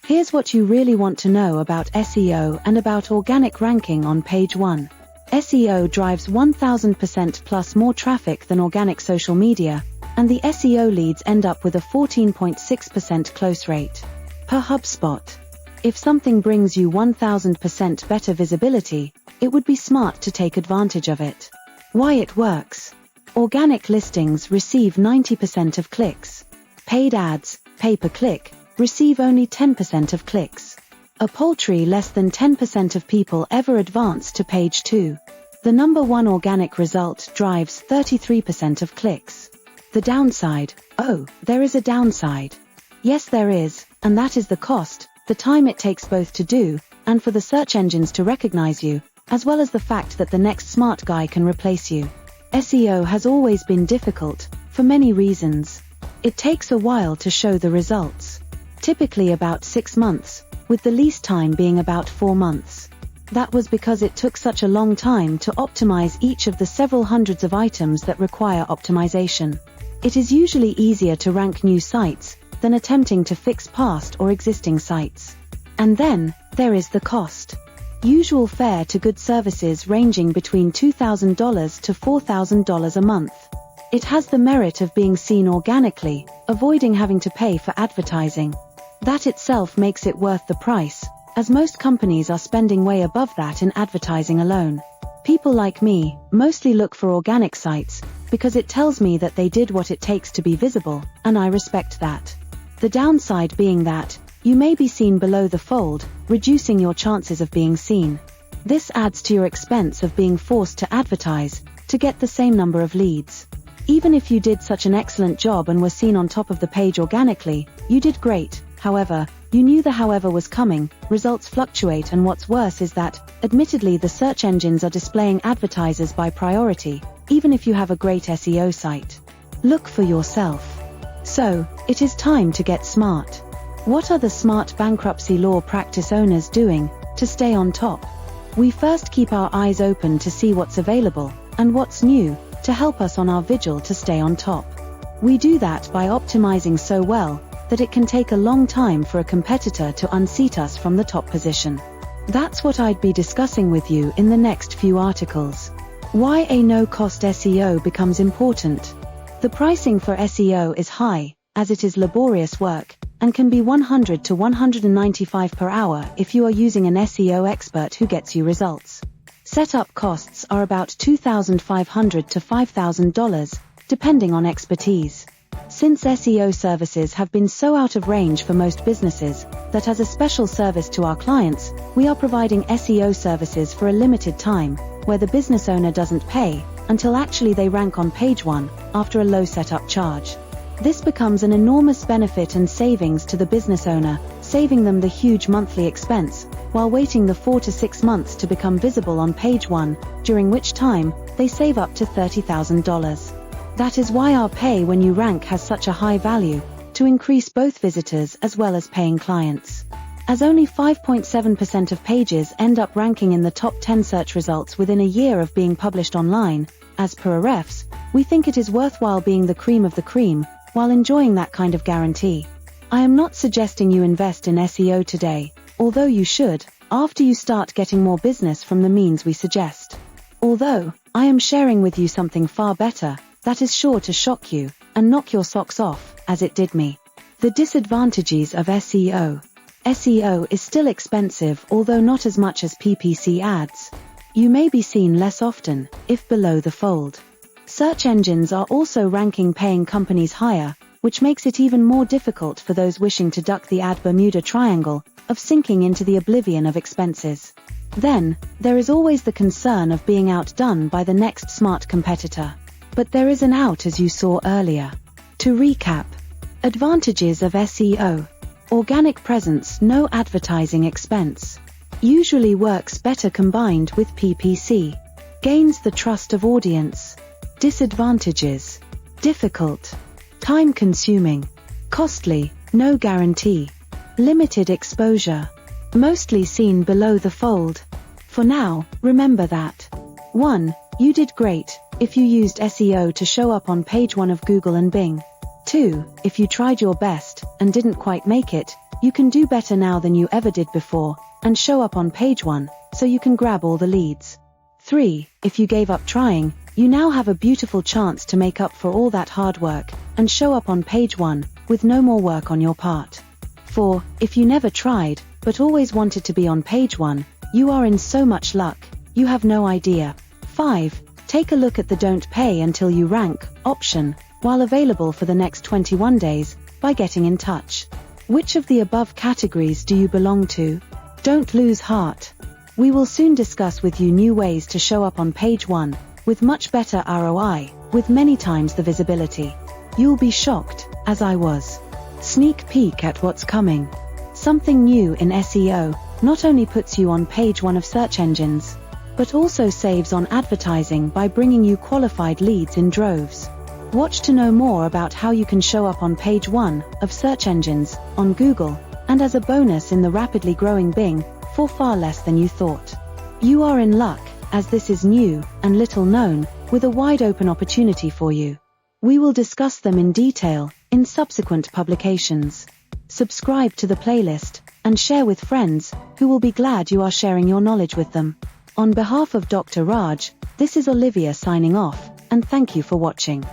Here's what you really want to know about SEO and about organic ranking on page 1. SEO drives 1000% plus more traffic than organic social media, and the SEO leads end up with a 14.6% close rate. Per HubSpot. If something brings you 1000% better visibility, it would be smart to take advantage of it. Why it works. Organic listings receive 90% of clicks. Paid ads, pay-per-click, receive only 10% of clicks. A paltry less than 10% of people ever advance to page 2. The number 1 organic result drives 33% of clicks. The downside. Oh, there is a downside. Yes, there is, and that is the cost, the time it takes both to do, and for the search engines to recognize you, as well as the fact that the next smart guy can replace you. SEO has always been difficult, for many reasons. It takes a while to show the results. Typically about 6 months, with the least time being about 4 months. That was because it took such a long time to optimize each of the several hundreds of items that require optimization. It is usually easier to rank new sites than attempting to fix past or existing sites. And then, there is the cost. Usual fare to good services ranging between $2,000 to $4,000 a month. It has the merit of being seen organically, avoiding having to pay for advertising. That itself makes it worth the price, as most companies are spending way above that in advertising alone. People like me mostly look for organic sites, because it tells me that they did what it takes to be visible, and I respect that. The downside being that, you may be seen below the fold, reducing your chances of being seen. This adds to your expense of being forced to advertise, to get the same number of leads. Even if you did such an excellent job and were seen on top of the page organically, you did great. However, you knew the however was coming, results fluctuate, and what's worse is that, admittedly, the search engines are displaying advertisers by priority, even if you have a great SEO site. Look for yourself. So, it is time to get smart. What are the smart bankruptcy law practice owners doing to stay on top? We first keep our eyes open to see what's available and what's new to help us on our vigil to stay on top. We do that by optimizing so well that it can take a long time for a competitor to unseat us from the top position. That's what I'd be discussing with you in the next few articles. Why a no-cost SEO becomes important. The pricing for SEO is high, as it is laborious work, and can be $100 to $195 per hour if you are using an SEO expert who gets you results. Setup costs are about $2,500 to $5,000, depending on expertise. Since SEO services have been so out of range for most businesses, that as a special service to our clients, we are providing SEO services for a limited time, where the business owner doesn't pay, until actually they rank on page 1, after a low setup charge. This becomes an enormous benefit and savings to the business owner, saving them the huge monthly expense, while waiting the 4 to 6 months to become visible on page 1, during which time, they save up to $30,000. That is why our pay when you rank has such a high value, to increase both visitors as well as paying clients. As only 5.7% of pages end up ranking in the top 10 search results within a year of being published online, as per Ahrefs, we think it is worthwhile being the cream of the cream, while enjoying that kind of guarantee. I am not suggesting you invest in SEO today, although you should, after you start getting more business from the means we suggest. Although, I am sharing with you something far better, that is sure to shock you, and knock your socks off, as it did me. The disadvantages of SEO. SEO is still expensive, although not as much as PPC ads. You may be seen less often, if below the fold. Search engines are also ranking paying companies higher, which makes it even more difficult for those wishing to duck the ad Bermuda Triangle, of sinking into the oblivion of expenses. Then, there is always the concern of being outdone by the next smart competitor. But there is an out, as you saw earlier. To recap. Advantages of SEO. Organic presence, no advertising expense. Usually works better combined with PPC. Gains the trust of audience. Disadvantages. Difficult. Time-consuming. Costly, no guarantee. Limited exposure. Mostly seen below the fold. For now, remember that. 1. You did great if you used SEO to show up on page 1 of Google and Bing. 2. If you tried your best and didn't quite make it, You can do better now than you ever did before, and show up on page 1, so you can grab all the leads. 3. If you gave up trying, you now have a beautiful chance to make up for all that hard work, and show up on page 1, with no more work on your part. 4. If you never tried, but always wanted to be on page 1, you are in so much luck, you have no idea. 5. Take a look at the Don't Pay Until You Rank option, while available for the next 21 days, by getting in touch. Which of the above categories do you belong to? Don't lose heart. We will soon discuss with you new ways to show up on page 1, with much better ROI, with many times the visibility. You'll be shocked, as I was. Sneak peek at what's coming. Something new in SEO not only puts you on page 1 of search engines, but also saves on advertising by bringing you qualified leads in droves. Watch to know more about how you can show up on page 1 of search engines, on Google, and as a bonus in the rapidly growing Bing, for far less than you thought. You are in luck, as this is new and little known, with a wide open opportunity for you. We will discuss them in detail in subsequent publications. Subscribe to the playlist and share with friends who will be glad you are sharing your knowledge with them. On behalf of Dr. Raj, this is Olivia signing off, and thank you for watching.